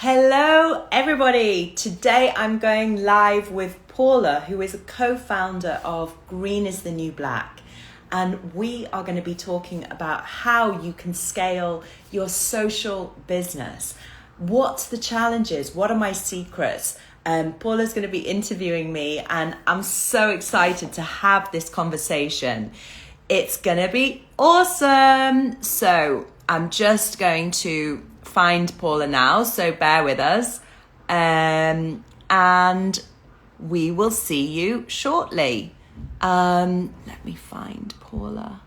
Hello, everybody. Today I'm going live with Paula, who is a co-founder of Green is the New Black. And we are going to be talking about how you can scale your social business. What's the challenges? What are my secrets? Paula's going to be interviewing me, and I'm so excited to have this conversation. It's going to be awesome. So I'm just going to find Paula now, so bear with us. And we will see you shortly. Let me find Paula.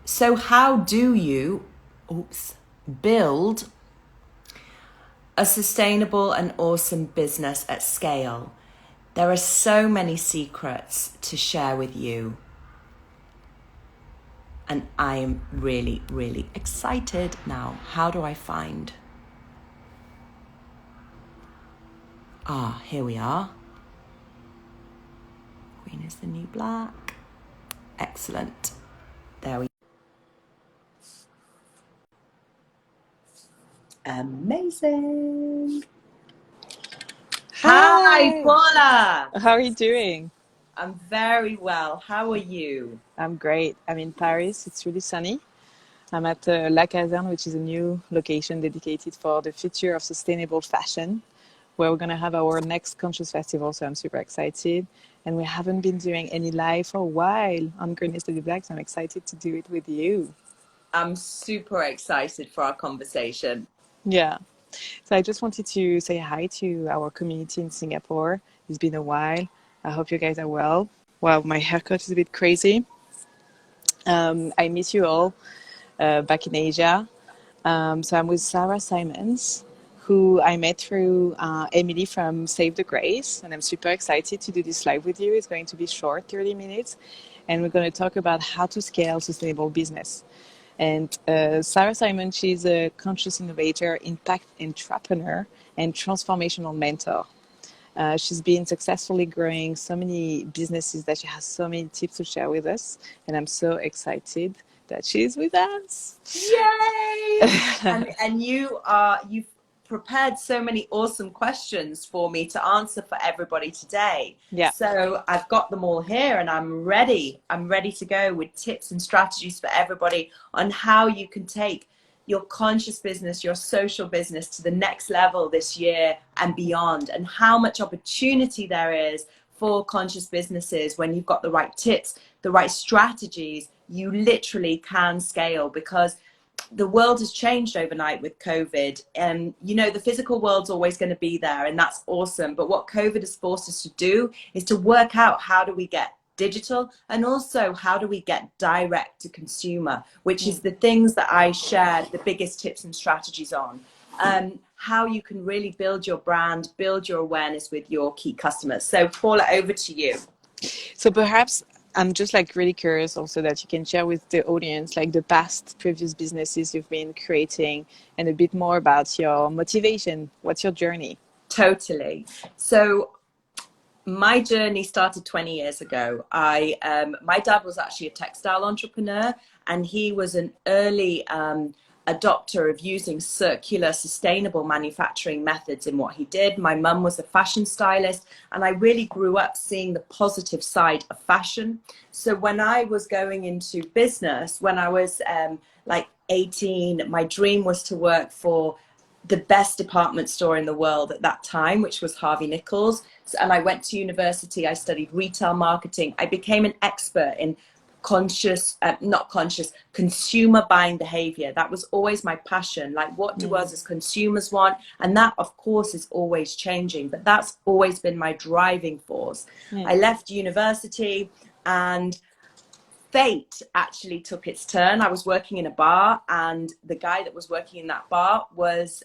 So how do you build a sustainable and awesome business at scale? There are so many secrets to share with you. And I am really, really excited now. How do I find? Here we are. Green is the New Black. Excellent. There we go. Amazing. Hi, Paula. How are you doing? I'm very well. How are you? I'm great. I'm in Paris. It's really sunny. I'm at La Caserne, which is a new location dedicated for the future of sustainable fashion, where we're going to have our next Conscious Festival. So I'm super excited. And we haven't been doing any live for a while on Green is the New Black. So I'm excited to do it with you. I'm super excited for our conversation. Yeah. So I just wanted to say hi to our community in Singapore. It's been a while. I hope you guys are well. Wow, my haircut is a bit crazy. I miss you all back in Asia. So I'm with Sarah Simons, who I met through Emily from Save the Grace. And I'm super excited to do this live with you. It's going to be short, 30 minutes. And we're going to talk about how to scale sustainable business. And Sarah Simon, she's a conscious innovator, impact entrepreneur, and transformational mentor. She's been successfully growing so many businesses that she has so many tips to share with us. And I'm so excited that she's with us. Yay! and you've prepared so many awesome questions for me to answer for everybody today. Yeah. So I've got them all here and I'm ready. I'm ready to go with tips and strategies for everybody on how you can take your conscious business, your social business to the next level this year and beyond, and how much opportunity there is for conscious businesses when you've got the right tips, the right strategies. You literally can scale, because the world has changed overnight with COVID. And you know, the physical world's always going to be there, and that's awesome. But what COVID has forced us to do is to work out, how do we get digital, and also how do we get direct to consumer, which is the things that I shared the biggest tips and strategies on. How you can really build your brand, build your awareness with your key customers. So Paula, over to you. So perhaps I'm just really curious also that you can share with the audience the previous businesses you've been creating, and a bit more about your motivation. What's your journey? Totally. So my journey started 20 years ago. My dad was actually a textile entrepreneur, and he was an early adopter of using circular, sustainable manufacturing methods in what he did. My mum was a fashion stylist, and I really grew up seeing the positive side of fashion. So when I was going into business, when I was 18, my dream was to work for the best department store in the world at that time, which was Harvey Nichols. And I went to university, I studied retail marketing. I became an expert in consumer buying behavior. That was always my passion. What do us as consumers want? And that, of course, is always changing, but that's always been my driving force. I left university, and fate actually took its turn. I was working in a bar, and the guy that was working in that bar was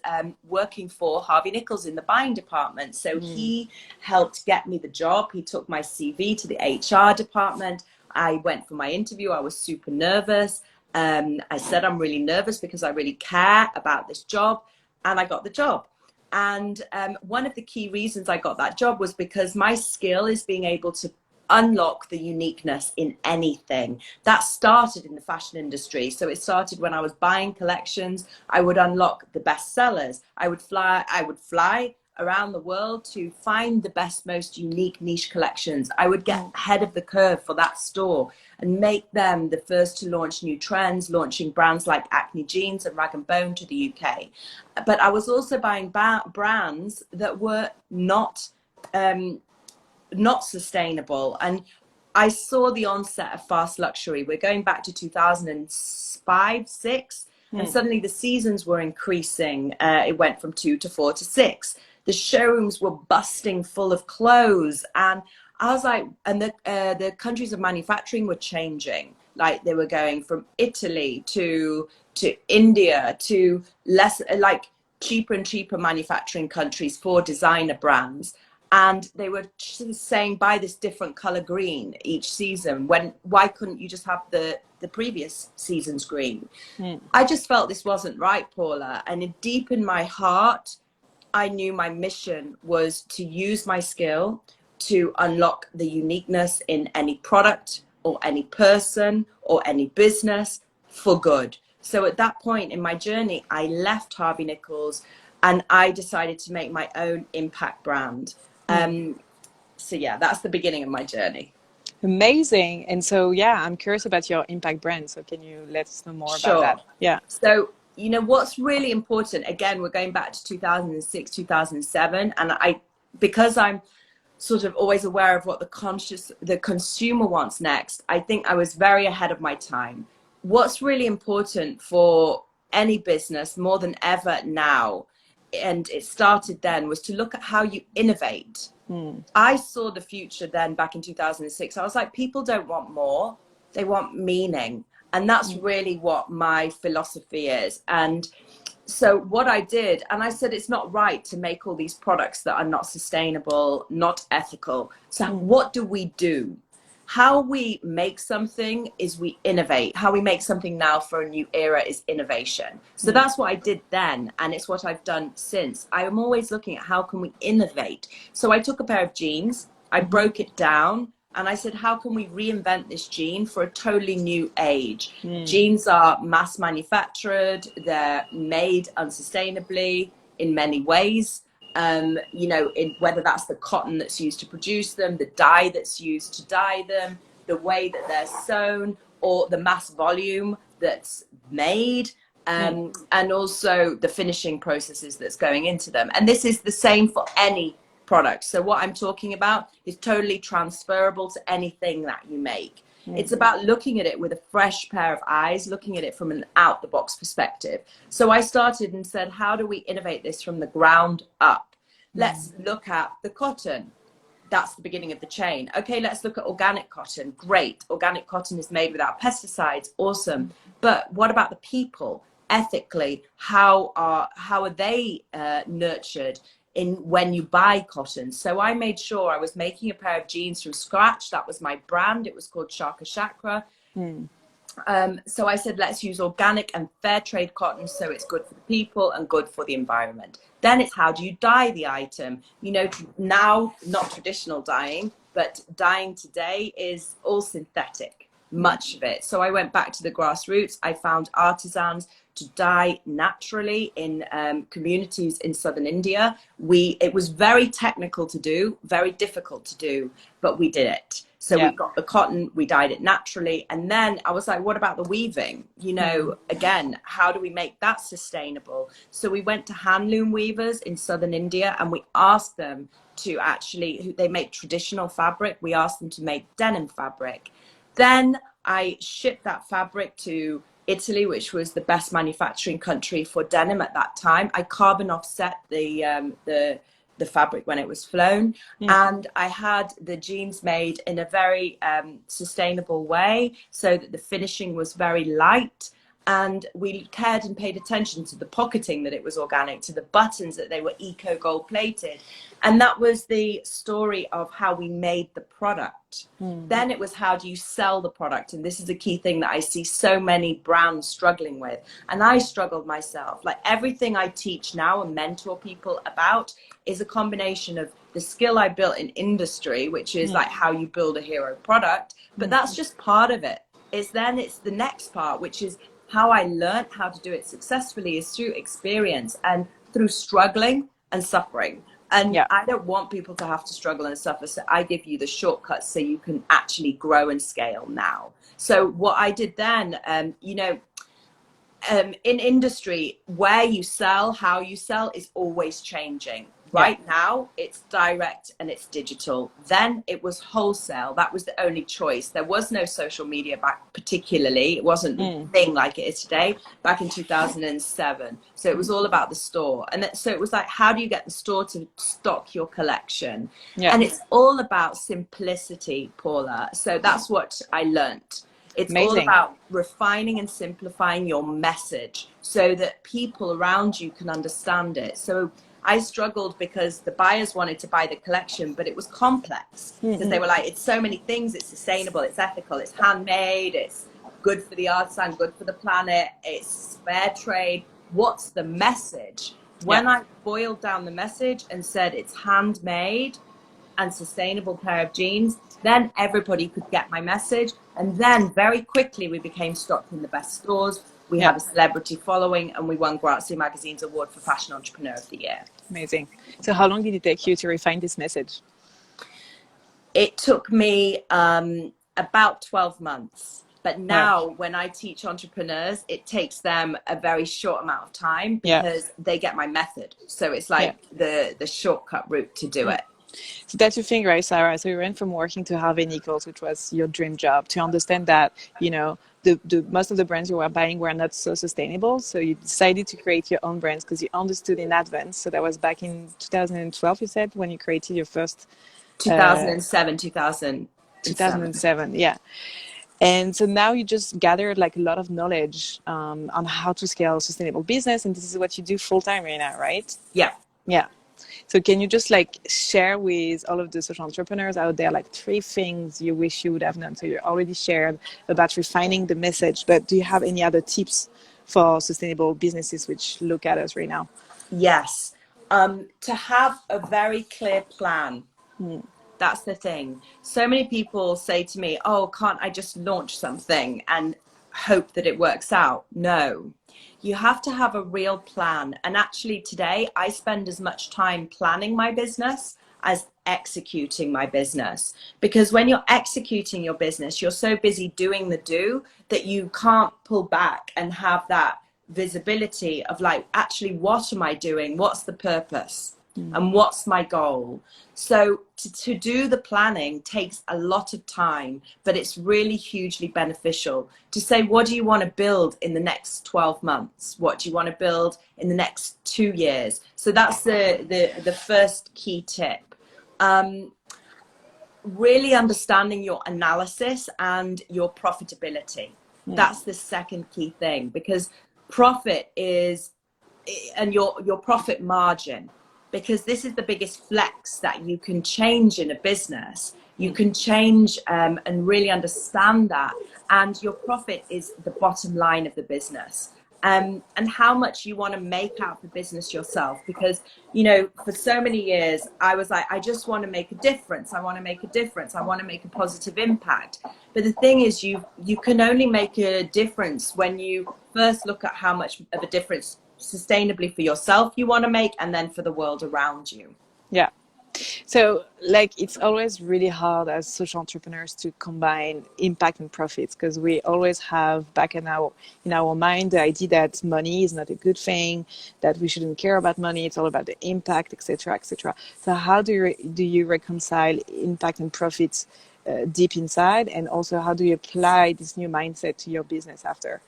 working for Harvey Nichols in the buying department. So he helped get me the job. He took my CV to the HR department. I went for my interview. I was super nervous. I said I'm really nervous because I really care about this job, and I got the job. And one of the key reasons I got that job was because my skill is being able to unlock the uniqueness in anything. That started in the fashion industry. So it started when I was buying collections. I would unlock the best sellers. I would fly around the world to find the best, most unique niche collections. I would get ahead of the curve for that store and make them the first to launch new trends, launching brands like Acne Jeans and Rag & Bone to the UK. But I was also buying brands that were not sustainable. And I saw the onset of fast luxury. We're going back to 2005, 6, and suddenly the seasons were increasing. It went from 2 to 4 to 6. The showrooms were busting full of clothes, and I was like, and the countries of manufacturing were changing. Like they were going from Italy to India to less, like cheaper and cheaper manufacturing countries for designer brands. And they were saying, buy this different color green each season. Why couldn't you just have the previous season's green? I just felt this wasn't right, Paula. And deep in my heart, I knew my mission was to use my skill to unlock the uniqueness in any product or any person or any business for good. So at that point in my journey, I left Harvey Nichols and I decided to make my own impact brand. So yeah, that's the beginning of my journey. Amazing. And so, yeah, I'm curious about your impact brand. So can you let us know more about that? Yeah. So, you know, what's really important, again, we're going back to 2006, 2007. And because I'm sort of always aware of what the consumer wants next, I think I was very ahead of my time. What's really important for any business more than ever now, and it started then, was to look at how you innovate. I saw the future then back in 2006. I was like, people don't want more, they want meaning. And that's really what my philosophy is. And so what I did, and I said, it's not right to make all these products that are not sustainable, not ethical. So what do we do? How we make something is we innovate. How we make something now for a new era is innovation. So that's what I did then, and it's what I've done since. I am always looking at how can we innovate. So I took a pair of jeans, I broke it down, and I said, how can we reinvent this jean for a totally new age? Jeans are mass manufactured, they're made unsustainably in many ways. You know, whether that's the cotton that's used to produce them, the dye that's used to dye them, the way that they're sewn, or the mass volume that's made, and also the finishing processes that's going into them. And this is the same for any product. So what I'm talking about is totally transferable to anything that you make. It's about looking at it with a fresh pair of eyes, looking at it from an out-the-box perspective. So I started and said, how do we innovate this from the ground up? Let's look at the cotton. That's the beginning of the chain. Okay, let's look at organic cotton. Great. Organic cotton is made without pesticides. Awesome. But what about the people? Ethically, how are they nurtured when you buy cotton? So I made sure I was making a pair of jeans from scratch. That was my brand. It was called Shaka Chakra. So I said, let's use organic and fair trade cotton so it's good for the people and good for the environment. Then it's how do you dye the item? You know, now not traditional dyeing, but dyeing today is all synthetic, much of it. So I went back to the grassroots. I found artisans to dye naturally in communities in southern India. It was very technical to do, very difficult to do, but we did it. So we got the cotton, we dyed it naturally. And then I was like, what about the weaving? You know, again, how do we make that sustainable? So we went to handloom weavers in southern India and we asked them to they make traditional fabric. We asked them to make denim fabric. Then I shipped that fabric to Italy, which was the best manufacturing country for denim at that time. I carbon offset the fabric when it was flown, and I had the jeans made in a very sustainable way so that the finishing was very light. And we cared and paid attention to the pocketing, that it was organic, to the buttons, that they were eco gold plated. And that was the story of how we made the product. Then it was, how do you sell the product? And this is a key thing that I see so many brands struggling with. And I struggled myself. Like, everything I teach now and mentor people about is a combination of the skill I built in industry, which is like how you build a hero product. But that's just part of it. It's the next part, which is how I learned how to do it successfully, is through experience and through struggling and suffering. And I don't want people to have to struggle and suffer. So I give you the shortcuts so you can actually grow and scale now. So what I did then, in industry, where you sell, how you sell is always changing. Right now, it's direct and it's digital. Then it was wholesale. That was the only choice. There was no social media back particularly. It wasn't a thing like it is today, back in 2007. So it was all about the store. And so it was like, how do you get the store to stock your collection? And it's all about simplicity, Paula. So that's what I learned. It's all about refining and simplifying your message so that people around you can understand it. So I struggled because the buyers wanted to buy the collection, but it was complex because they were like, it's so many things. It's sustainable, it's ethical, it's handmade, it's good for the artisan, good for the planet, it's fair trade. What's the message? When I boiled down the message and said it's handmade and sustainable pair of jeans, then everybody could get my message. And then very quickly we became stocked in the best stores. We had a celebrity following, and we won Grazia Magazine's award for Fashion Entrepreneur of the Year. Amazing. So how long did it take you to refine this message? It took me about 12 months. But now when I teach entrepreneurs, it takes them a very short amount of time because they get my method. So it's like the shortcut route to do it. So that's your thing, right, Sarah? So you went from working to having Miquelis, which was your dream job, to understand that, the most of the brands you were buying were not so sustainable. So you decided to create your own brands because you understood in advance. So that was back in 2012, you said, when you created your first... 2007, yeah. And so now you just gathered like a lot of knowledge on how to scale a sustainable business. And this is what you do full time right now, right? Yeah. Yeah. So can you just like share with all of the social entrepreneurs out there, like 3 things you wish you would have done? So you already shared about refining the message, but do you have any other tips for sustainable businesses which look at us right now? Yes. To have a very clear plan. That's the thing. So many people say to me, oh, can't I just launch something and hope that it works out? No. You have to have a real plan. And actually today I spend as much time planning my business as executing my business. Because when you're executing your business, you're so busy doing the do that you can't pull back and have that visibility of like, actually, what am I doing? What's the purpose? And what's my goal? So to do the planning takes a lot of time, but it's really hugely beneficial to say, what do you want to build in the next 12 months? What do you want to build in the next 2 years? So that's the first key tip. Really understanding your analysis and your profitability. That's the second key thing, because profit is, and your profit margin, because this is the biggest flex that you can change in a business. You can change and really understand that. And your profit is the bottom line of the business. And how much you want to make out of the business yourself. Because, for so many years, I was like, I just want to make a difference. I want to make a difference. I want to make a positive impact. But the thing is, you can only make a difference when you first look at how much of a difference sustainably for yourself you want to make, and then for the world around you. Yeah. So it's always really hard as social entrepreneurs to combine impact and profits, because we always have back in our mind the idea that money is not a good thing, that we shouldn't care about money, it's all about the impact, etc., etc. So how do you reconcile impact and profits deep inside, and also how do you apply this new mindset to your business after?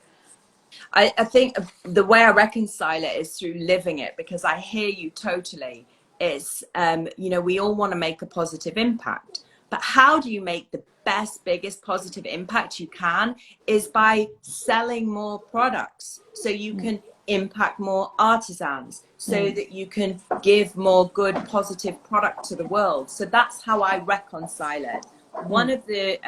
I think the way I reconcile it is through living it, because I hear you totally. It's, we all want to make a positive impact, but how do you make the best, biggest positive impact you can is by selling more products, so you can impact more artisans, so that you can give more good, positive product to the world. So that's how I reconcile it. One of the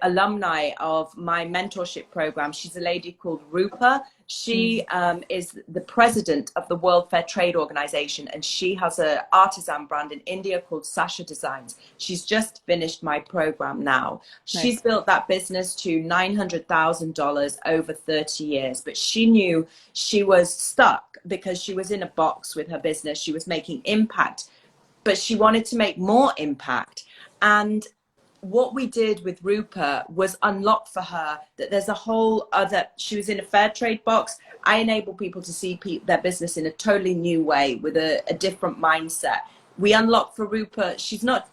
alumni of my mentorship program, she's a lady called Rupa. She is the president of the World Fair Trade Organization, and she has an artisan brand in India called Sasha Designs. She's just finished my program now. Nice. She's built that business to $900,000 over 30 years, but she knew she was stuck because she was in a box with her business. She was making impact, but she wanted to make more impact. And what we did with Rupa was unlock for her that there's a whole other, she was in a fair trade box. I enable people to see their business in a totally new way with a different mindset. We unlock for Rupa, she's not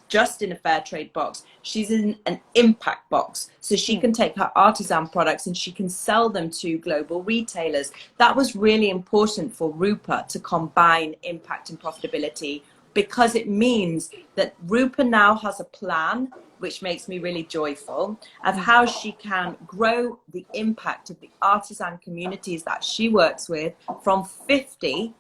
just in a fair trade box, she's in an impact box. So she can take her artisan products and she can sell them to global retailers. That was really important for Rupa, to combine impact and profitability, because it means that Rupa now has a plan, which makes me really joyful, of how she can grow the impact of the artisan communities that she works with from 50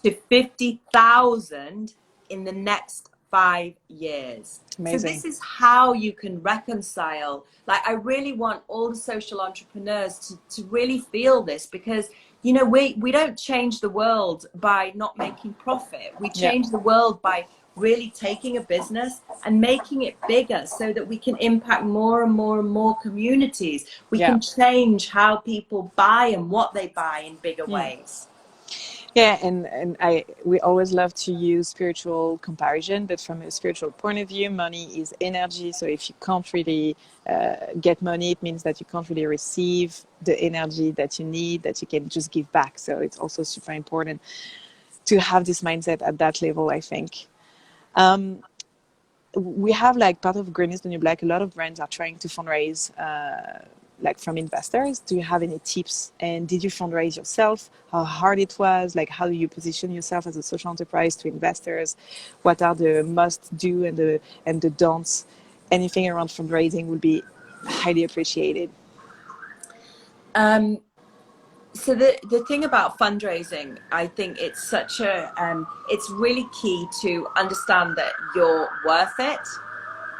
to 50,000 in the next 5 years. Amazing. So this is how you can reconcile. Like, I really want all the social entrepreneurs to really feel this, because you know, we don't change the world by not making profit. We change the world by really taking a business and making it bigger, so that we can impact more and more and more communities. We can change how people buy and what they buy in bigger ways. Yeah, and we always love to use spiritual comparison, but from a spiritual point of view, money is energy. So if you can't really get money, it means that you can't really receive the energy that you need, that you can just give back. So it's also super important to have this mindset at that level, I think. We have, like, part of Green is the New Black, a lot of brands are trying to fundraise like from investors. Do you have any tips? And did you fundraise yourself? How hard it was? Like, how do you position yourself as a social enterprise to investors? What are the must do and the don'ts? Anything around fundraising would be highly appreciated. So the thing about fundraising, I think it's such a, it's really key to understand that you're worth it,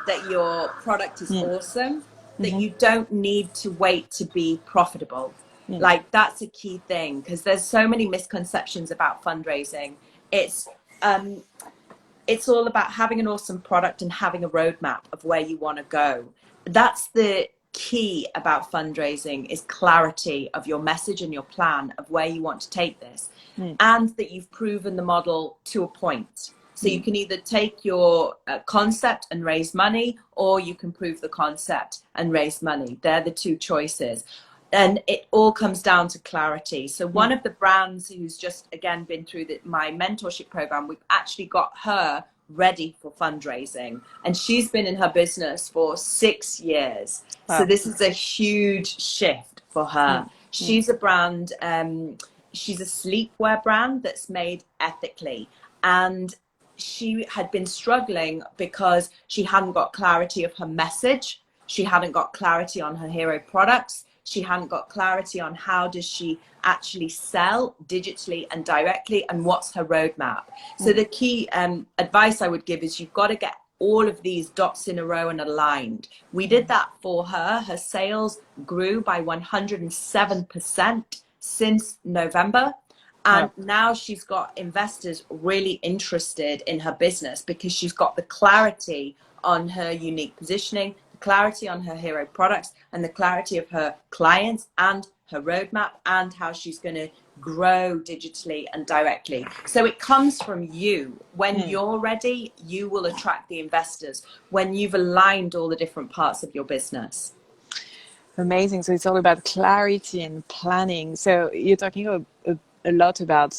that your product is awesome, that you don't need to wait to be profitable. Like, that's a key thing, because there's so many misconceptions about fundraising. It's all about having an awesome product and having a roadmap of where you want to go. That's the key about fundraising, is clarity of your message and your plan of where you want to take this, and that you've proven the model to a point. So you can either take your concept and raise money, or you can prove the concept and raise money. They're the two choices. And it all comes down to clarity. So one of the brands who's just, again, been through my mentorship program, we've actually got her ready for fundraising. And she's been in her business for 6 years. Wow. So this is a huge shift for her. She's a brand, she's a sleepwear brand that's made ethically. And she had been struggling because she hadn't got clarity of her message. She hadn't got clarity on her hero products. She hadn't got clarity on how does she actually sell digitally and directly, and what's her roadmap. So the key advice I would give is you've got to get all of these dots in a row and aligned. We did that for her. Her sales grew by 107% since November. And now she's got investors really interested in her business, because she's got the clarity on her unique positioning, the clarity on her hero products, and the clarity of her clients and her roadmap, and how she's going to grow digitally and directly. So it comes from you. When you're ready, you will attract the investors, when you've aligned all the different parts of your business. Amazing. So it's all about clarity and planning. So you're talking a lot about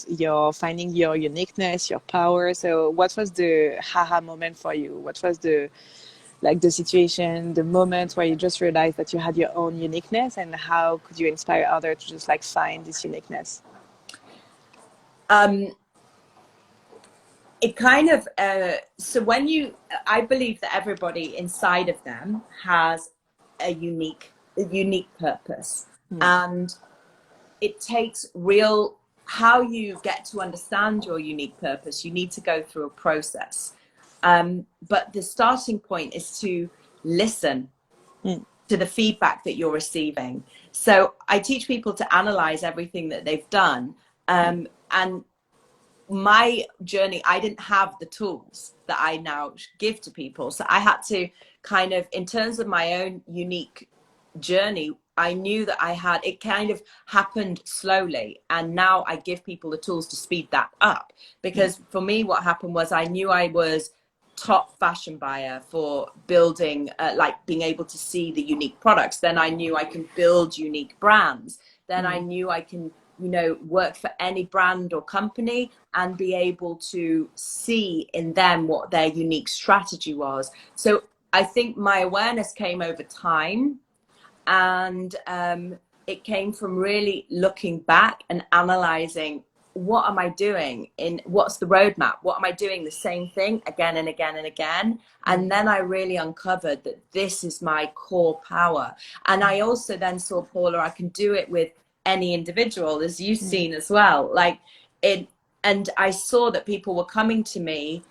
finding your uniqueness, your power. So what was the haha moment for you? What was the situation, the moment where you just realized that you had your own uniqueness, and how could you inspire others to just find this uniqueness? it kind of, so when you, I believe that everybody inside of them has a unique purpose. Mm. And it takes real, how you get to understand your unique purpose, you need to go through a process. But the starting point is to listen to the feedback that you're receiving. So I teach people to analyze everything that they've done. And my journey, I didn't have the tools that I now give to people. So I had to kind of, in terms of my own unique journey, I knew that I had, it kind of happened slowly. And now I give people the tools to speed that up. Because for me, what happened was I knew I was top fashion buyer for building, like being able to see the unique products. Then I knew I can build unique brands. Then I knew I can, you know, work for any brand or company and be able to see in them what their unique strategy was. So I think my awareness came over time, and it came from really looking back and analyzing, what am I doing, in what's the roadmap, what am I doing the same thing again and again and again. And then I really uncovered that this is my core power. And I also then saw, Paula, I can do it with any individual, as you've seen as well, like it. And I saw that people were coming to me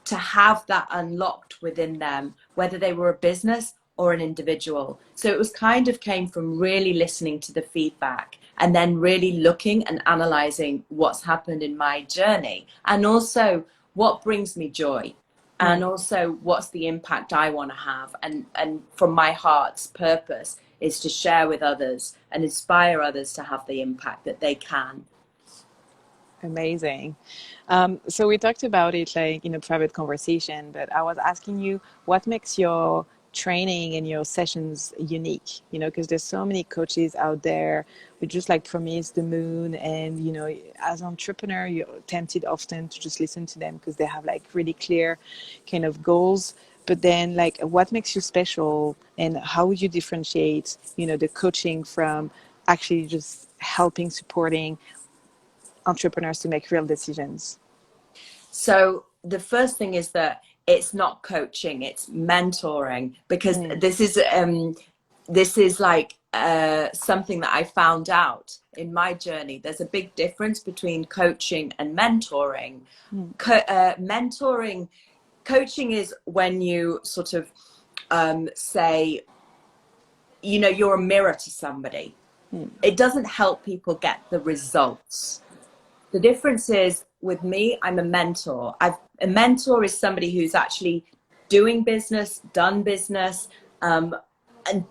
to have that unlocked within them, whether they were a business or an individual. So it was kind of came from really listening to the feedback and then really looking and analyzing what's happened in my journey, and also what brings me joy, and also what's the impact I want to have. And from my heart's purpose is to share with others and inspire others to have the impact that they can. Amazing. So we talked about it like in a private conversation, but I was asking you, what makes your training and your sessions unique? You know, because there's so many coaches out there who just like promise the moon, and you know, as an entrepreneur, you're tempted often to just listen to them because they have like really clear kind of goals. But then, like, what makes you special, and how would you differentiate, you know, the coaching from actually just helping, supporting entrepreneurs to make real decisions? So the first thing is that it's not coaching, it's mentoring, because this is like something that I found out in my journey. There's a big difference between coaching and mentoring. Coaching is when you sort of say, you know, you're a mirror to somebody. It doesn't help people get the results. The difference is, with me, I'm a mentor. A mentor is somebody who's actually doing business, done business, and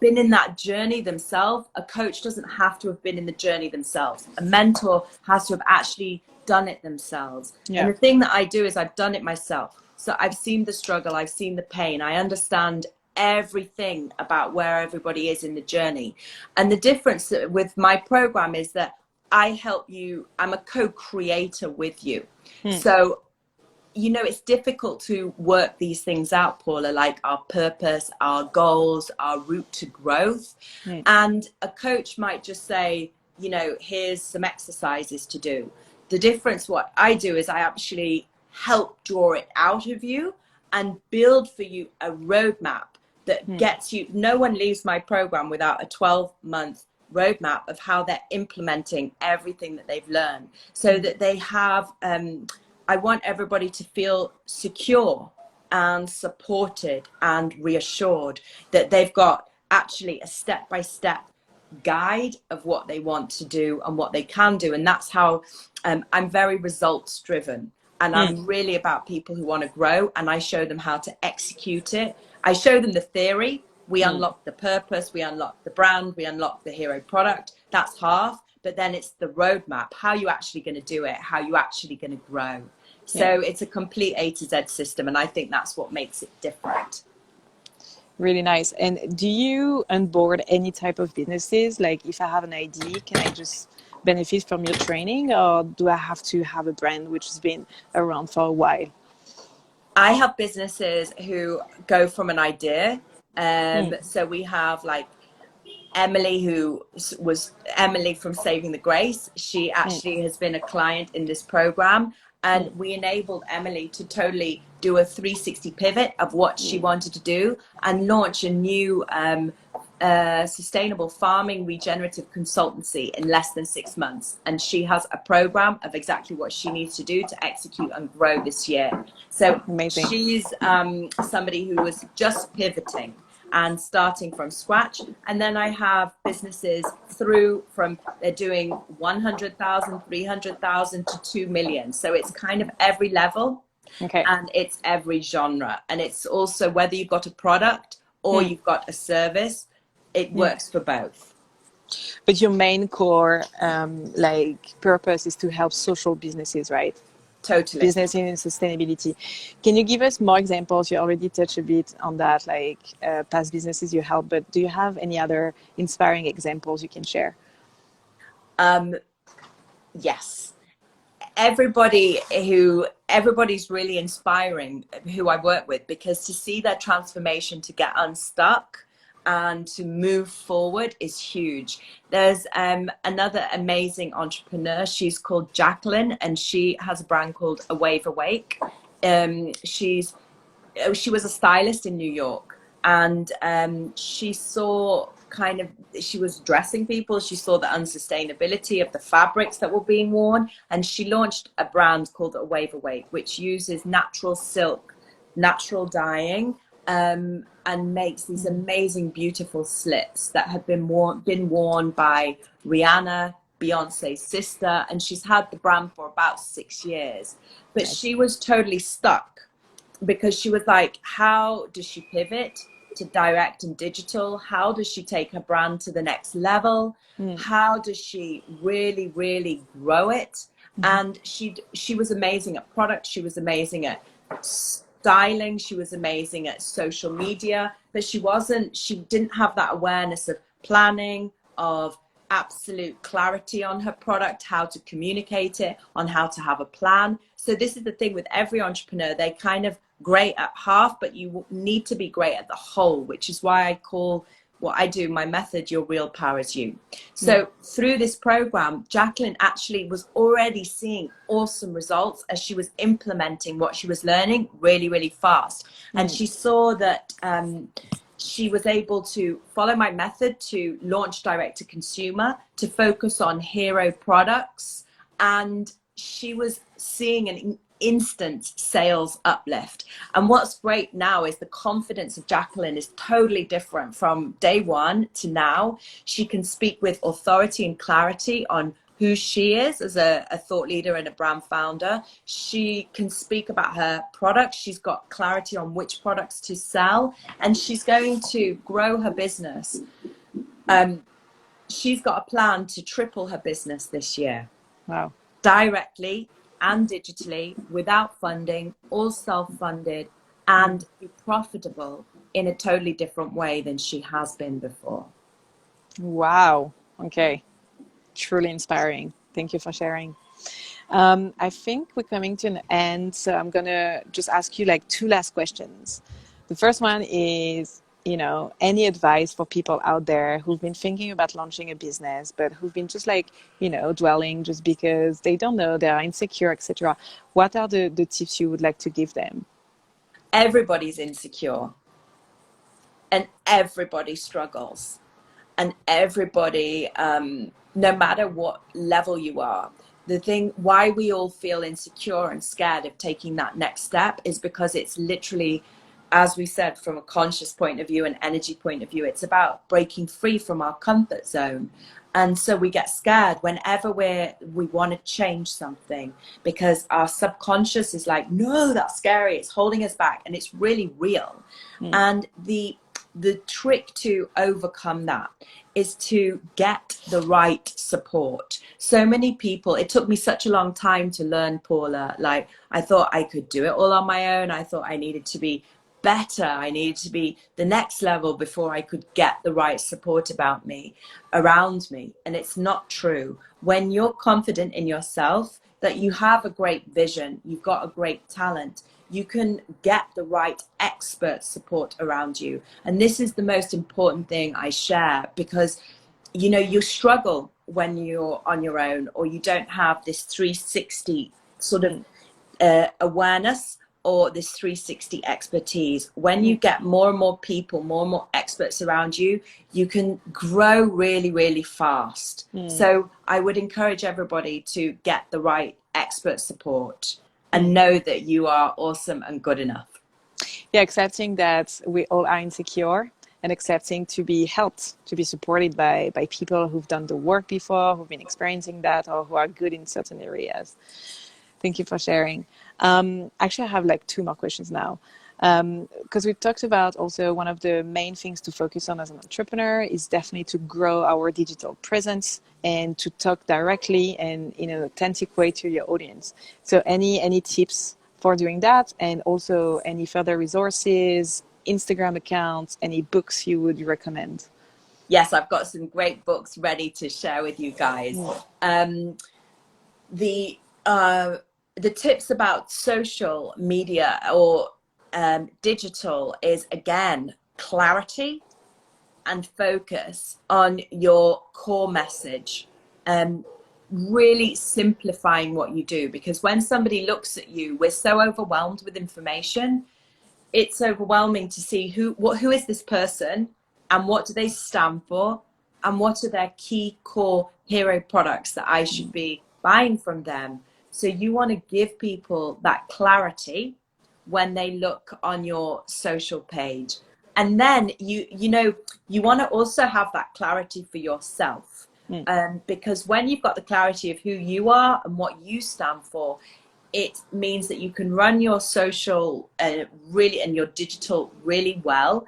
been in that journey themselves. A coach doesn't have to have been in the journey themselves. A mentor has to have actually done it themselves. Yeah. And the thing that I do is I've done it myself. So I've seen the struggle, I've seen the pain, I understand everything about where everybody is in the journey. And the difference with my program is that I help you, I'm a co-creator with you. So, you know, it's difficult to work these things out, Paula, like our purpose, our goals, our route to growth. And a coach might just say, you know, here's some exercises to do. The difference, what I do is I actually help draw it out of you and build for you a roadmap that gets you. No one leaves my program without a 12-month roadmap of how they're implementing everything that they've learned, so that they have I want everybody to feel secure and supported and reassured that they've got actually a step-by-step guide of what they want to do and what they can do. And that's how I'm very results driven, and I'm really about people who want to grow, and I show them how to execute it. I show them the theory. We unlock the purpose, we unlock the brand, we unlock the hero product. That's half. But then it's the roadmap, how you actually going to do it, how you actually going to grow. So it's a complete A to Z system. And I think that's what makes it different. Really nice. And do you onboard any type of businesses? Like if I have an idea, can I just benefit from your training, or do I have to have a brand which has been around for a while? I have businesses who go from an idea. So we have like Emily, who was Emily from Saving the Grace. She actually has been a client in this program, And we enabled Emily to totally do a 360 pivot of what she wanted to do and launch a new sustainable farming regenerative consultancy in less than 6 months. And she has a program of exactly what she needs to do to execute and grow this year. So Amazing. she's somebody who was just pivoting and starting from scratch. And then I have businesses they're doing 100,000, 300,000 to 2 million. So it's kind of every level. Okay. And it's every genre. And it's also whether you've got a product or you've got a service, it works for both. But your main core purpose is to help social businesses, right? Totally. Business in sustainability. Can you give us more examples? You already touched a bit on that, past businesses you help, but do you have any other inspiring examples you can share? Yes. Everybody's really inspiring who I work with, because to see their transformation, to get unstuck and to move forward is huge. There's another amazing entrepreneur. She's called Jacqueline, and she has a brand called A Wave Awake. She was a stylist in New York, and she was dressing people. She saw the unsustainability of the fabrics that were being worn, and she launched a brand called A Wave Awake, which uses natural silk, natural dyeing, and makes these amazing, beautiful slips that have been worn by Rihanna, Beyonce's sister, and she's had the brand for about 6 years. But she was totally stuck, because she was like, how does she pivot to direct and digital? How does she take her brand to the next level? How does she really, really grow it? And she was amazing at product. She was amazing at styling. She was amazing at social media, but she didn't have that awareness of planning, of absolute clarity on her product, how to communicate it, on how to have a plan. So this is the thing with every entrepreneur, they kind of great at half, but you need to be great at the whole, which is why I call what I do, my method, your real power is you. So through this program, Jacqueline actually was already seeing awesome results as she was implementing what she was learning really, really fast. And she saw that she was able to follow my method to launch direct to consumer, to focus on hero products. And she was seeing an instant sales uplift. And what's great now is the confidence of Jacqueline is totally different from day one to now. She can speak with authority and clarity on who she is as a thought leader and a brand founder. She can speak about her products. She's got clarity on which products to sell, and she's going to grow her business. She's got a plan to triple her business this year. Wow. Directly and digitally, without funding, all self-funded, and be profitable in a totally different way than she has been before. Wow. Okay. Truly inspiring. Thank you for sharing. I think we're coming to an end, so I'm going to just ask you 2 last questions. The first one is, any advice for people out there who've been thinking about launching a business, but who've been just dwelling just because they don't know, they're insecure, etc. What are the tips you would like to give them? Everybody's insecure, and everybody struggles, and everybody, no matter what level you are, the thing why we all feel insecure and scared of taking that next step is because it's literally, as we said, from a conscious point of view, an energy point of view, it's about breaking free from our comfort zone. And so we get scared whenever we want to change something, because our subconscious is like, no, that's scary, it's holding us back, and it's really real. And the trick to overcome that is to get the right support. So many people, it took me such a long time to learn, Paula. I thought I could do it all on my own. I thought I needed to be better. I needed to be the next level before I could get the right support around me. And it's not true. When you're confident in yourself, that you have a great vision, you've got a great talent, you can get the right expert support around you. And this is the most important thing I share, because you struggle when you're on your own, or you don't have this 360 sort of awareness or this 360 expertise. When you get more and more people, more and more experts around you, you can grow really, really fast. So I would encourage everybody to get the right expert support and know that you are awesome and good enough. Yeah, accepting that we all are insecure and accepting to be helped, to be supported by people who've done the work before, who've been experiencing that, or who are good in certain areas. Thank you for sharing. Actually, I have like 2 more questions now. Because we've talked about also one of the main things to focus on as an entrepreneur is definitely to grow our digital presence and to talk directly and in an authentic way to your audience. So any tips for doing that, and also any further resources, Instagram accounts, any books you would recommend? Yes, I've got some great books ready to share with you guys. The tips about social media or digital is, again, clarity and focus on your core message. Really simplifying what you do, because when somebody looks at you, we're so overwhelmed with information. It's overwhelming to see who is this person, and what do they stand for, and what are their key core hero products that I should be buying from them. So you want to give people that clarity when they look on your social page. And then you know, you want to also have that clarity for yourself. Because when you've got the clarity of who you are and what you stand for, it means that you can run your social really and your digital really well,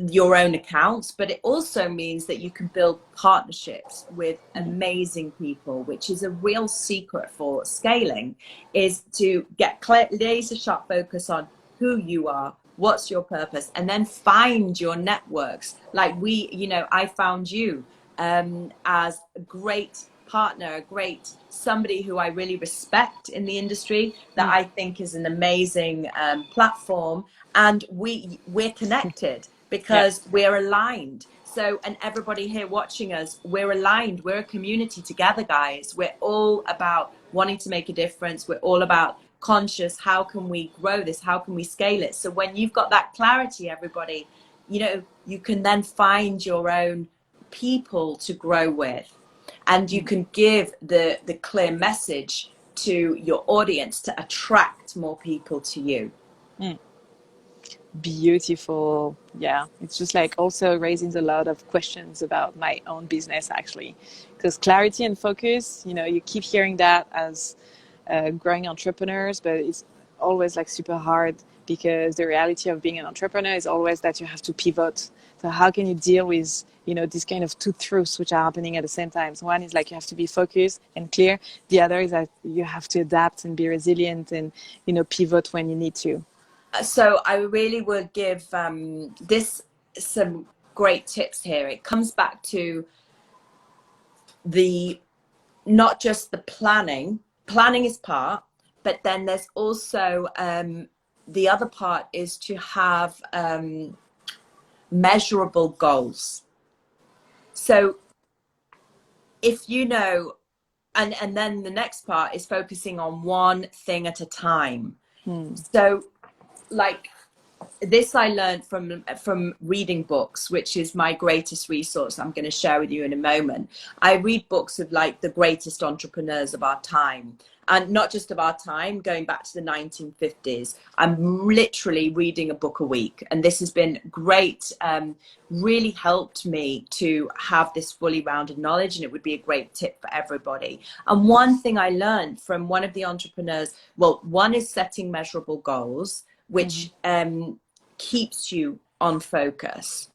your own accounts, but it also means that you can build partnerships with amazing people, which is a real secret for scaling, is to get laser sharp focus on who you are, what's your purpose, and then find your networks. Like I found you as a great partner, a great somebody who I really respect in the industry, that I think is an amazing platform, and we're connected because we're aligned. So, and everybody here watching us, we're aligned. We're a community together, guys. We're all about wanting to make a difference. We're all about conscious, how can we grow this? How can we scale it? So when you've got that clarity, everybody, you can then find your own people to grow with, and you can give the clear message to your audience to attract more people to you. Beautiful. Yeah, it's just like also raising a lot of questions about my own business, actually, because clarity and focus, you keep hearing that as growing entrepreneurs, but it's always like super hard, because the reality of being an entrepreneur is always that you have to pivot. So how can you deal with this kind of 2 truths which are happening at the same time? So one is like you have to be focused and clear. The other is that you have to adapt and be resilient and pivot when you need to. So I really would give this some great tips here. It comes back to not just the planning is part, but then there's also the other part is to have measurable goals. So if and then the next part is focusing on one thing at a time. So like this I learned from reading books, which is my greatest resource I'm going to share with you in a moment. I read books of like the greatest entrepreneurs of our time, and not just of our time, going back to the 1950s. I'm literally reading a book a week, and this has been great, really helped me to have this fully rounded knowledge, and it would be a great tip for everybody. And one thing I learned from one of the entrepreneurs, well, one is setting measurable goals, which keeps you on focus.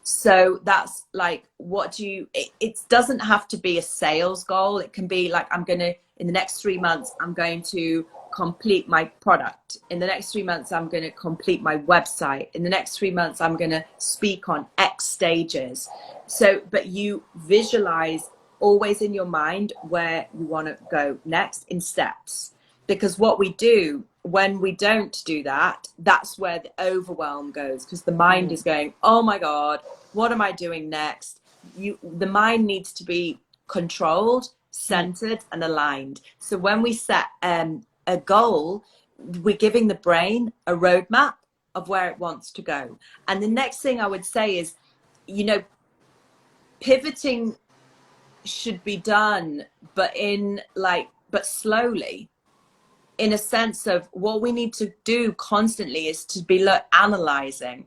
So that's like, it doesn't have to be a sales goal. It can be like, in the next 3 months, I'm going to complete my product. In the next 3 months, I'm going to complete my website. In the next 3 months, I'm going to speak on X stages. So, but you visualize always in your mind where you want to go next in steps. Because what we do when we don't do that, that's where the overwhelm goes, because the mind is going, oh my God, what am I doing next? The mind needs to be controlled, centered, and aligned. So when we set a goal, we're giving the brain a roadmap of where it wants to go. And the next thing I would say is, you know, pivoting should be done, but slowly, in a sense of what we need to do constantly is to be analyzing.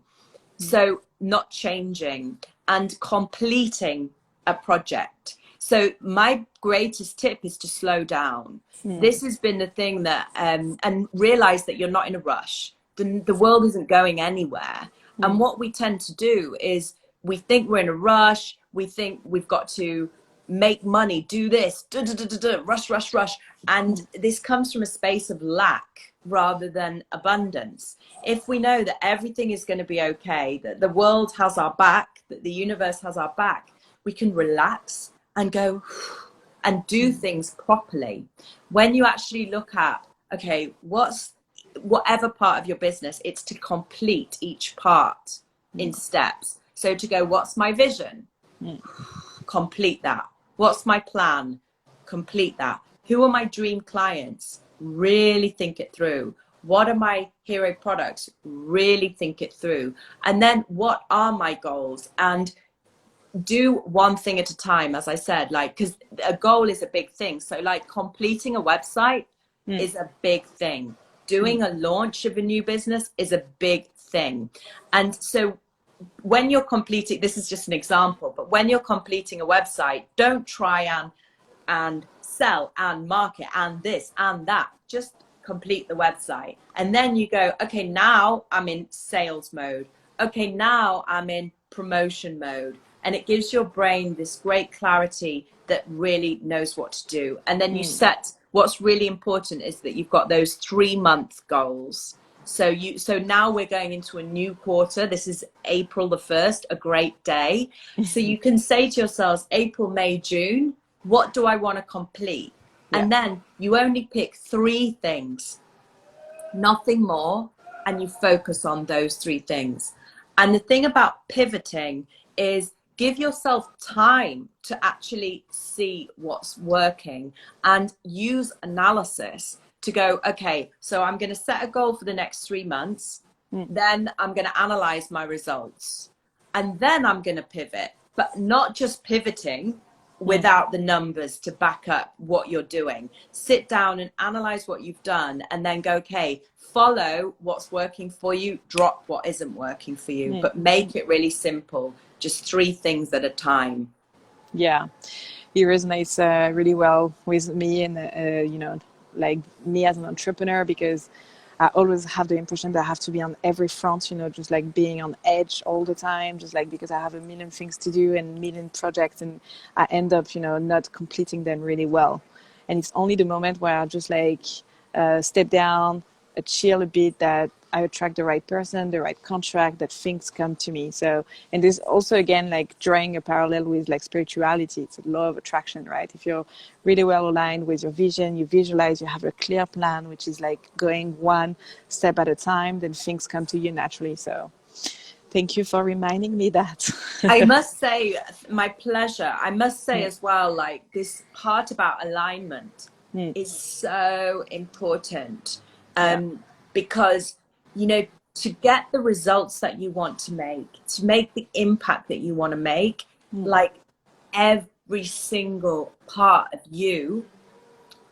So not changing and completing a project. So my greatest tip is to slow down. This has been the thing that, and realize that you're not in a rush. The world isn't going anywhere. And what we tend to do is we think we're in a rush. We think we've got to make money, do this, rush. And this comes from a space of lack rather than abundance. If we know that everything is going to be okay, that the world has our back, that the universe has our back, we can relax and go and do things properly. When you actually look at, okay, whatever part of your business, it's to complete each part in steps. So to go, what's my vision? Complete that. What's my plan? Complete that. Who are my dream clients? Really think it through. What are my hero products? Really think it through. And then what are my goals? And do one thing at a time, as I said, like, because a goal is a big thing. So like completing a website is a big thing. Doing a launch of a new business is a big thing. And so when you're completing, this is just an example, but when you're completing a website, don't try and sell and market and this and that. Just complete the website. And then you go, okay, now I'm in sales mode. Okay, now I'm in promotion mode. And it gives your brain this great clarity that really knows what to do. And then you set, what's really important is that you've got those 3-month goals. So now we're going into a new quarter. This is April the 1st, a great day. So you can say to yourselves, April, May, June, what do I want to complete? Yeah. And then you only pick 3 things, nothing more, and you focus on those 3 things. And the thing about pivoting is give yourself time to actually see what's working and use analysis to go, okay, so I'm going to set a goal for the next 3 months. Then I'm going to analyze my results. And then I'm going to pivot, but not just pivoting without the numbers to back up what you're doing. Sit down and analyze what you've done and then go, okay, follow what's working for you, drop what isn't working for you, but make it really simple. Just 3 things at a time. Yeah, it resonates really well with me and, you know, like me as an entrepreneur, because I always have the impression that I have to be on every front, you know, just like being on edge all the time, just like because I have a million things to do and million projects, and I end up, you know, not completing them really well. And it's only the moment where I just like step down, chill a bit, that I attract the right person, the right contract, that things come to me. So, and there's also, again, like drawing a parallel with like spirituality. It's a law of attraction, right? If you're really well aligned with your vision, you visualize, you have a clear plan, which is like going one step at a time, then things come to you naturally. So thank you for reminding me that. I must say, my pleasure. I must say as well, like this part about alignment is so important. Because, you know, to get the results that you want to make the impact that you want to make, like every single part of you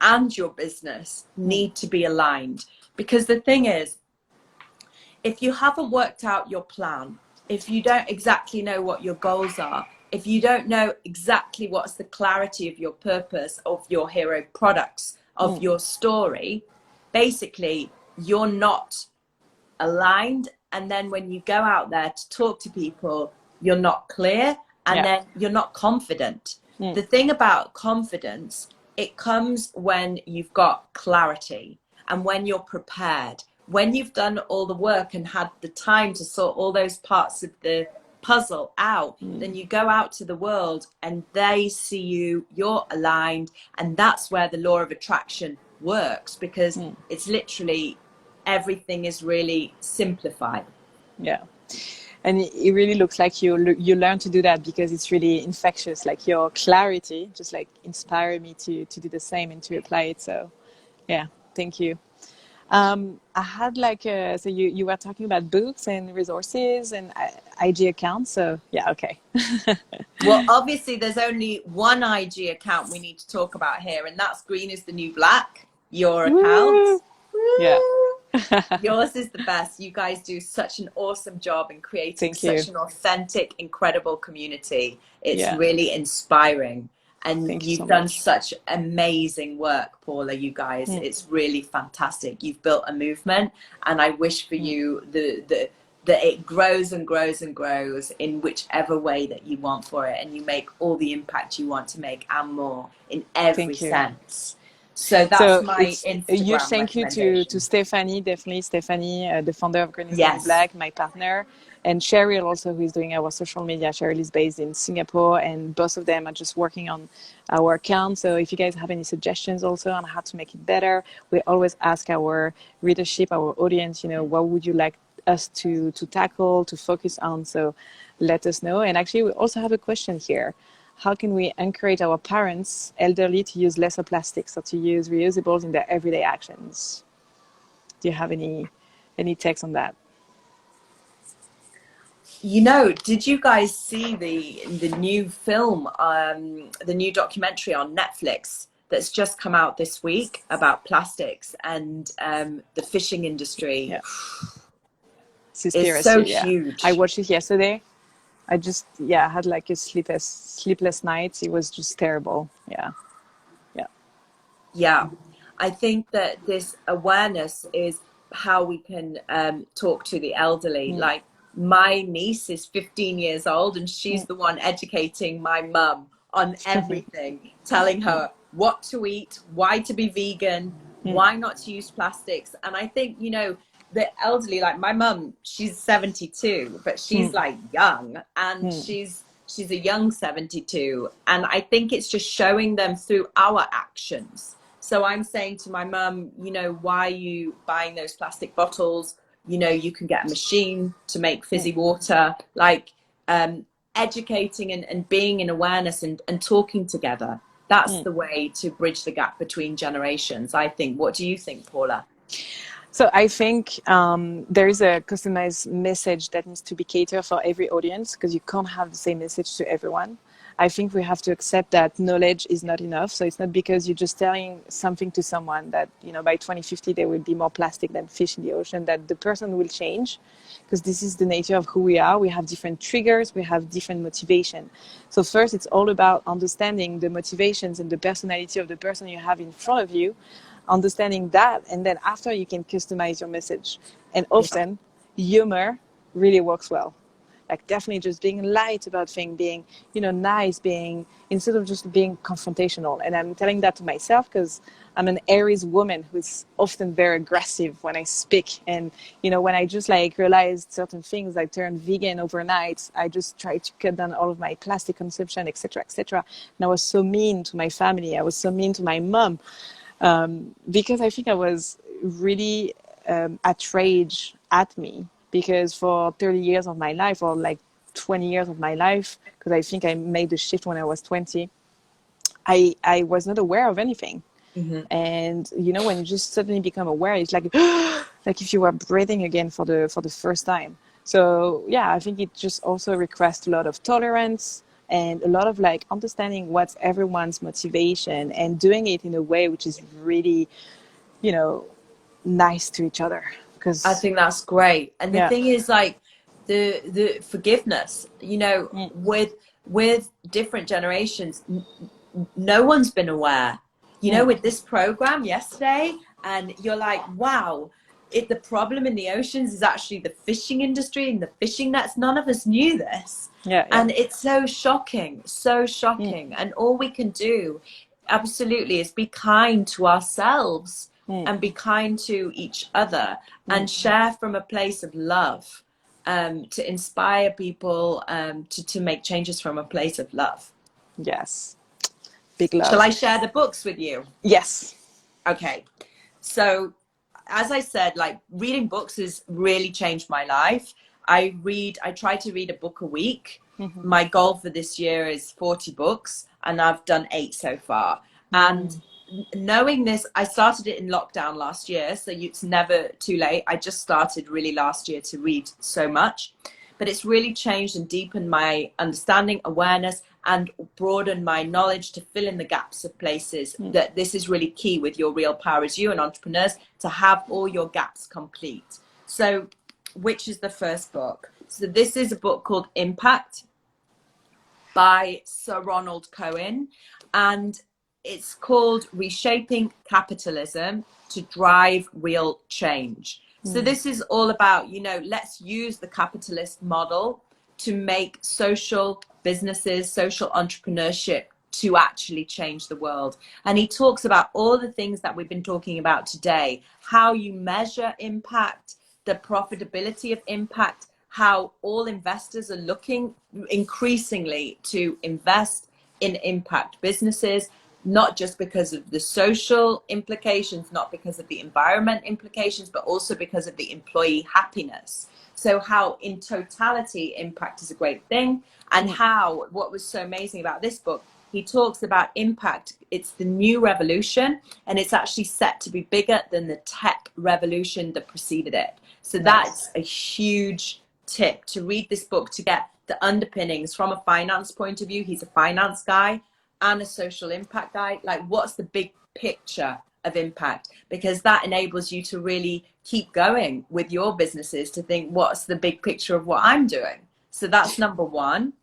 and your business need to be aligned. Because the thing is, if you haven't worked out your plan, if you don't exactly know what your goals are, if you don't know exactly what's the clarity of your purpose, of your hero products, of your story, basically you're not aligned. And then when you go out there to talk to people, you're not clear, and then you're not confident. The thing about confidence, it comes when you've got clarity and when you're prepared, when you've done all the work and had the time to sort all those parts of the puzzle out. Then you go out to the world and they see you're aligned, and that's where the law of attraction works, because it's literally everything is really simplified. Yeah. And it really looks like you learn to do that, because it's really infectious. Like your clarity just like inspired me to do the same and to apply it. So yeah, Thank you. I had like, so you were talking about books and resources and IG accounts. So yeah, okay. Well, obviously, there's only one IG account we need to talk about here, and that's Green is the New Black, your account. Woo! Yeah. Yours is the best. You guys do such an awesome job in creating Thank you. such an authentic, incredible community. It's Yeah. really inspiring. And Thank you so you've done much. such amazing work, Paula, you guys. It's really fantastic. You've built a movement, and I wish for you that it grows and grows and grows in whichever way that you want for it, and you make all the impact you want to make and more in every Thank you. sense. So that's So my it's a huge Instagram thank you to recommendation. Stephanie, definitely Stephanie, the founder of Green is the New Yes. Black, my partner, and Cheryl also, who is doing our social media. Cheryl is based in Singapore, and both of them are just working on our account. So if you guys have any suggestions also on how to make it better, we always ask our readership, our audience, you know, what would you like us to tackle, to focus on? So let us know. And actually, we also have a question here. How can we encourage our parents, elderly, to use lesser plastics or to use reusables in their everyday actions? Do you have any takes on that? You know, did you guys see the new film, the new documentary on Netflix that's just come out this week about plastics and the fishing industry? Yeah. It's so Yeah. huge. I watched it yesterday. I just, yeah, I had like a sleepless night. It was just terrible. Yeah. Yeah. Yeah. I think that this awareness is how we can talk to the elderly. Like my niece is 15 years old and she's the one educating my mum on everything, telling her what to eat, why to be vegan, why not to use plastics. And I think, you know, the elderly, like my mum, she's 72, but she's like young, and she's a young 72. And I think it's just showing them through our actions. So I'm saying to my mum, you know, why are you buying those plastic bottles? You know, you can get a machine to make fizzy water. Like educating and being in awareness and talking together. That's the way to bridge the gap between generations, I think. What do you think, Paula? So I think there is a customized message that needs to be catered for every audience, because you can't have the same message to everyone. I think we have to accept that knowledge is not enough. So it's not because you're just telling something to someone that, you know, by 2050 there will be more plastic than fish in the ocean, that the person will change, because this is the nature of who we are. We have different triggers, we have different motivation. So first, it's all about understanding the motivations and the personality of the person you have in front of you, understanding that, and then after you can customize your message. And often humor really works well. Like definitely just being light about things, being, you know, nice, being, instead of just being confrontational. And I'm telling that to myself because I'm an Aries woman who's often very aggressive when I speak. And, you know, when I just like realized certain things, I turned vegan overnight. I just tried to cut down all of my plastic consumption, etc., etc. And I was so mean to my family. I was so mean to my mom. Because I think I was really outraged at me, because for 30 years of my life, or like 20 years of my life, because I think I made the shift when I was 20, I was not aware of anything. And, you know, when you just suddenly become aware, it's like, like if you were breathing again for the first time. So, yeah, I think it just also requests a lot of tolerance, and a lot of like understanding what's everyone's motivation and doing it in a way which is really, you know, nice to each other. Because I think that's great. And the thing is, like, the forgiveness, you know, with different generations, no one's been aware, you know, with this program yesterday, and you're like, wow, the problem in the oceans is actually the fishing industry and the fishing nets. None of us knew this. And it's so shocking, so shocking. And all we can do absolutely is be kind to ourselves and be kind to each other and share from a place of love, to inspire people, to make changes from a place of love. Yes. Big love. Shall I share the books with you? Yes. Okay. So as I said, like, reading books has really changed my life. I try to read a book a week. My goal for this year is 40 books, and I've done 8 so far. And knowing this, I started it in lockdown last year, so it's never too late. I just started really last year to read so much, but it's really changed and deepened my understanding, awareness, and broadened my knowledge to fill in the gaps of places. That this is really key with your Real Power as You and entrepreneurs, to have all your gaps complete. So which is the first book? So this is a book called Impact by Sir Ronald Cohen, and it's called Reshaping Capitalism to Drive Real Change. So this is all about, you know, let's use the capitalist model to make social businesses, social entrepreneurship to actually change the world. And he talks about all the things that we've been talking about today, how you measure impact, the profitability of impact, how all investors are looking increasingly to invest in impact businesses, not just because of the social implications, not because of the environment implications, but also because of the employee happiness. So how in totality impact is a great thing, and how, what was so amazing about this book, he talks about impact. It's the new revolution, and it's actually set to be bigger than the tech revolution that preceded it. So that's a huge tip, to read this book, to get the underpinnings from a finance point of view. He's a finance guy and a social impact guy. Like, what's the big picture of impact? Because that enables you to really keep going with your businesses, to think, what's the big picture of what I'm doing? So that's number one.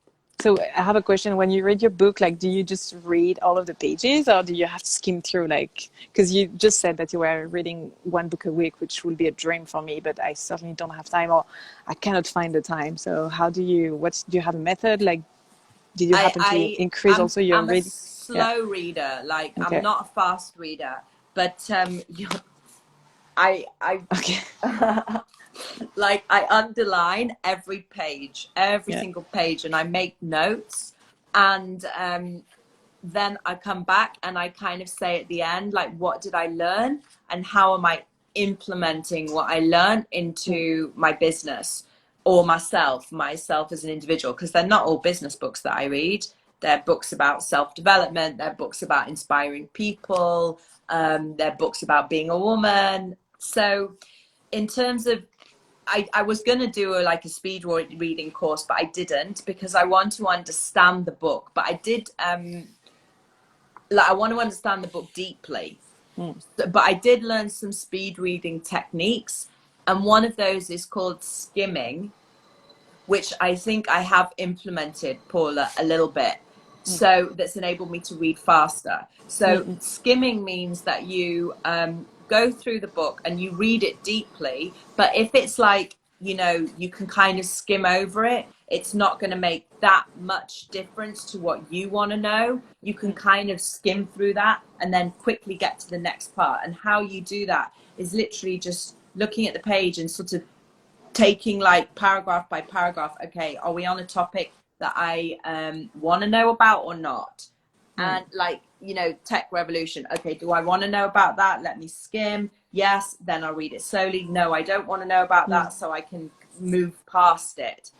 So I have a question. When you read your book, like, do you just read all of the pages, or do you have to skim through, like, because you just said that you were reading one book a week, which would be a dream for me, but I certainly don't have time, or I cannot find the time. So how do you, do you have a method? Like, did you happen to increase also your reading? I'm a slow reader. Like, okay. I'm not a fast reader, but I okay. like, I underline every page, every single page, and I make notes, and then I come back and I kind of say at the end, like, what did I learn and how am I implementing what I learned into my business or myself as an individual? Because they're not all business books that I read. They're books about self-development, they're books about inspiring people, they're books about being a woman. So in terms of, I was going to do a speed reading course, but I didn't, because I want to understand the book. But I did, I want to understand the book deeply. But I did learn some speed reading techniques. And one of those is called skimming, which I think I have implemented, Paula, a little bit. So that's enabled me to read faster. So skimming means that you go through the book and you read it deeply, but if it's like, you know, you can kind of skim over it, it's not going to make that much difference to what you want to know. You can kind of skim through that and then quickly get to the next part. And how you do that is literally just looking at the page and sort of taking, like, paragraph by paragraph. Okay, are we on a topic that I want to know about or not? And, like, you know, tech revolution. Okay, do I want to know about that? Let me skim. Yes, then I'll read it slowly. No, I don't want to know about that, so I can move past it.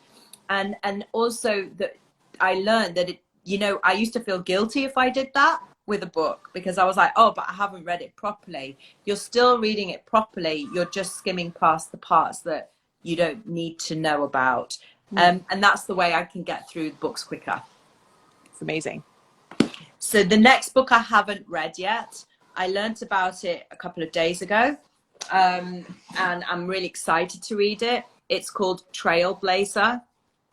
And also that I learned that, you know, I used to feel guilty if I did that with a book, because I was like, oh, but I haven't read it properly. You're still reading it properly. You're just skimming past the parts that you don't need to know about. And that's the way I can get through the books quicker. It's amazing. So the next book I haven't read yet. I learnt about it a couple of days ago, and I'm really excited to read it. It's called Trailblazer,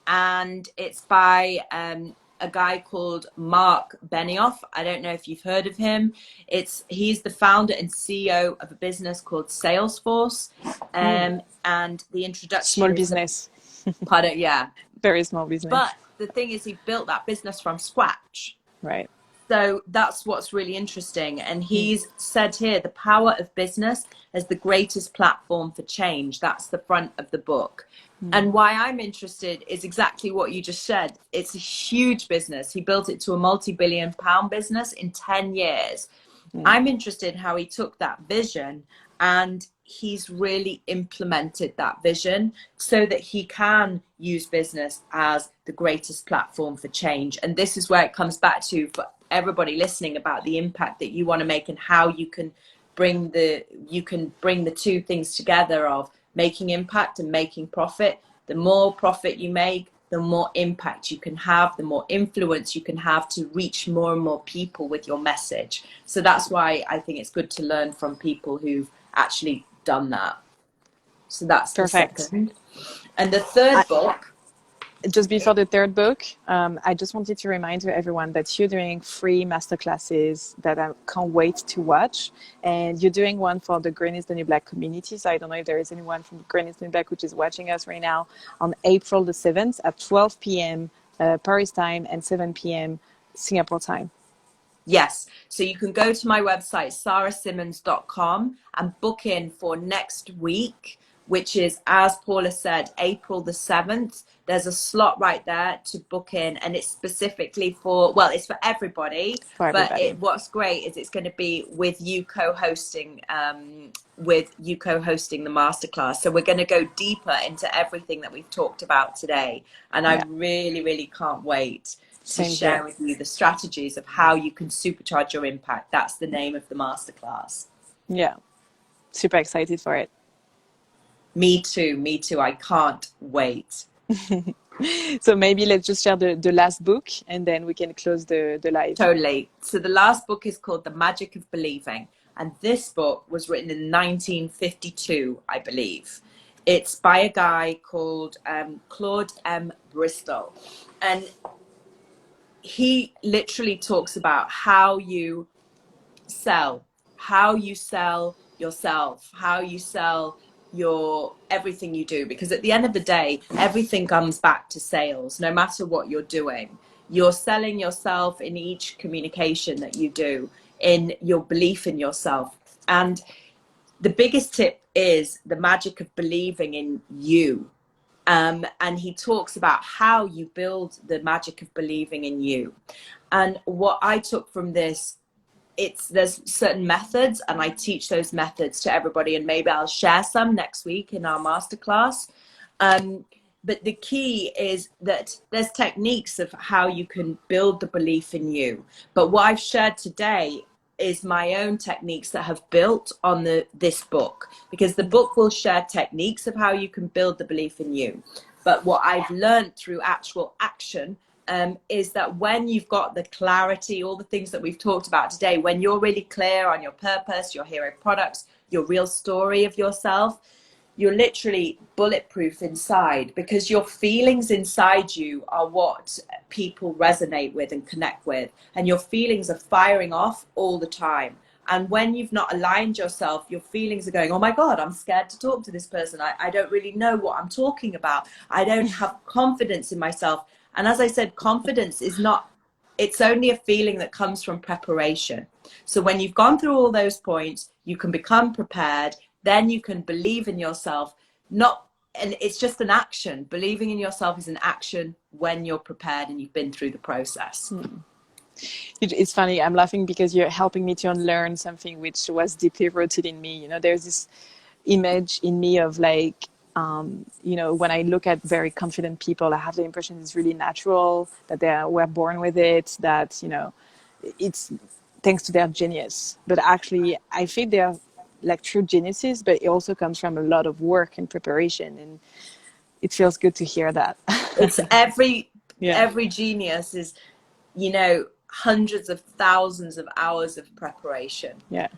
and it's by a guy called Mark Benioff. I don't know if you've heard of him. He's the founder and CEO of a business called Salesforce, and the introduction. Small business. Pardon, yeah. Very small business. But the thing is, he built that business from scratch. Right. So that's what's really interesting. And he's said here, the power of business as the greatest platform for change. That's the front of the book. And why I'm interested is exactly what you just said. It's a huge business. He built it to a multi-billion-pound business in 10 years. I'm interested how he took that vision and he's really implemented that vision so that he can use business as the greatest platform for change. And this is where it comes back to, everybody listening about the impact that you want to make and how you can bring the two things together of making impact and making profit. The more profit you make, the more impact you can have, the more influence you can have to reach more and more people with your message. So that's why I think it's good to learn from people who've actually done that. So that's Perfect. the second. And the third book. Just before the third book, I just wanted to remind everyone that you're doing free masterclasses that I can't wait to watch. And you're doing one for the Green is the New Black community. So I don't know if there is anyone from Green is the New Black which is watching us right now on April the 7th at 12 p.m. Paris time and 7 p.m. Singapore time. Yes. So you can go to my website, sarahsimmons.com, and book in for next week, which is, as Paula said, April the 7th. There's a slot right there to book in, and it's specifically for, well, it's for everybody. But what's great is it's going to be with you co-hosting, the masterclass. So we're going to go deeper into everything that we've talked about today. And I really, really can't wait to share with you the strategies of how you can supercharge your impact. That's the name of the masterclass. Yeah, super excited for it. Me too. I can't wait. So maybe let's just share the last book and then we can close the live. Totally. So the last book is called The Magic of Believing. And this book was written in 1952, I believe. It's by a guy called Claude M. Bristol. And he literally talks about how you sell yourself, how you sell your everything you do, because at the end of the day, everything comes back to sales. No matter what you're doing, you're selling yourself in each communication that you do, in your belief in yourself. And the biggest tip is the magic of believing in you. And he talks about how you build the magic of believing in you. And what I took from this, there's certain methods, and I teach those methods to everybody, and maybe I'll share some next week in our masterclass. But the key is that there's techniques of how you can build the belief in you. But what I've shared today is my own techniques that have built on this book, because the book will share techniques of how you can build the belief in you. But what I've learned through actual action is that when you've got the clarity, all the things that we've talked about today, when you're really clear on your purpose, your hero products, your real story of yourself, you're literally bulletproof inside, because your feelings inside you are what people resonate with and connect with. And your feelings are firing off all the time. And when you've not aligned yourself, your feelings are going, oh my God, I'm scared to talk to this person. I don't really know what I'm talking about. I don't have confidence in myself. And as I said, confidence is not, it's only a feeling that comes from preparation. So when you've gone through all those points, you can become prepared, then you can believe in yourself. And it's just an action. Believing in yourself is an action when you're prepared and you've been through the process. It's funny, I'm laughing because you're helping me to unlearn something which was deeply rooted in me. There's this image in me of like, when I look at very confident people, I have the impression it's really natural, that we're born with it, that, it's thanks to their genius. But actually, I think they're like true geniuses, but it also comes from a lot of work and preparation. And it feels good to hear that. It's every genius is, hundreds of thousands of hours of preparation. Yeah.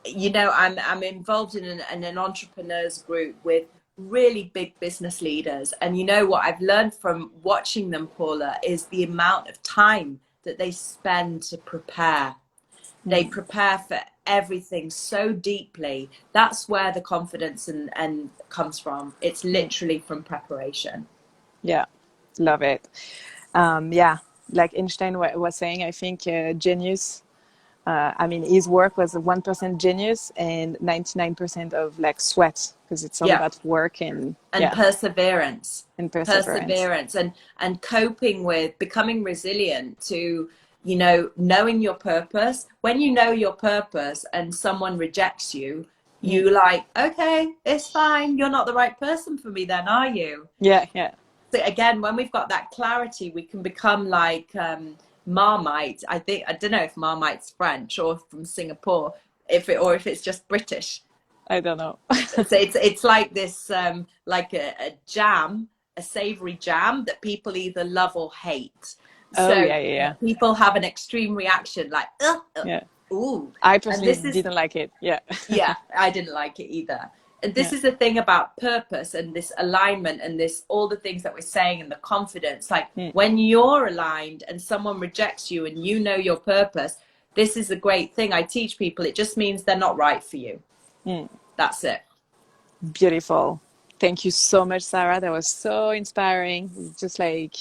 I'm involved in an entrepreneurs group with really big business leaders, and what I've learned from watching them, Paula, is the amount of time that they spend to prepare. They prepare for everything so deeply. That's where the confidence and comes from. It's literally from preparation. Yeah, love it. Like Einstein was saying, I think genius, his work was 1% genius and 99% of like sweat, because it's all about work and perseverance. And coping with, becoming resilient to, knowing your purpose. When you know your purpose and someone rejects you, you like, okay, it's fine. You're not the right person for me then, are you? Yeah. So again, when we've got that clarity, we can become like Marmite. I think, I don't know if Marmite's French or from Singapore, if it's just British. I don't know. So it's like this, like a jam, a savory jam that people either love or hate. Oh So yeah, yeah, yeah. people have an extreme reaction, like, Yeah. ooh. I And personally this is, didn't like it. Yeah. yeah, I didn't like it either. And this Yeah. is the thing about purpose and this alignment and this, all the things that we're saying, and the confidence. Like Mm. when you're aligned and someone rejects you and you know your purpose, this is a great thing. I teach people, it just means they're not right for you. Mm. That's it. Beautiful. Thank you so much, Sarah. That was so inspiring. Just like,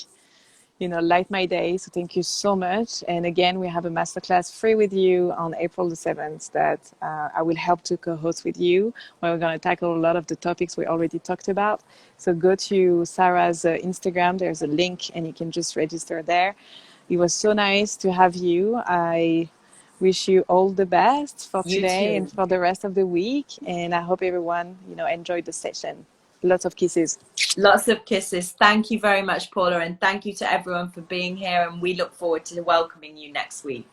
light my day. So thank you so much. And again, we have a masterclass free with you on April the 7th that I will help to co-host with you, where we're going to tackle a lot of the topics we already talked about. So go to Sarah's Instagram. There's a link and you can just register there. It was so nice to have you. I wish you all the best for You today and too. for the rest of the week. And I hope everyone, enjoyed the session. Lots of kisses. Lots of kisses. Thank you very much, Paula. And thank you to everyone for being here. And we look forward to welcoming you next week.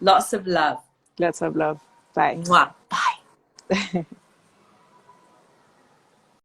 Lots of love. Lots of love. Bye. Mwah. Bye.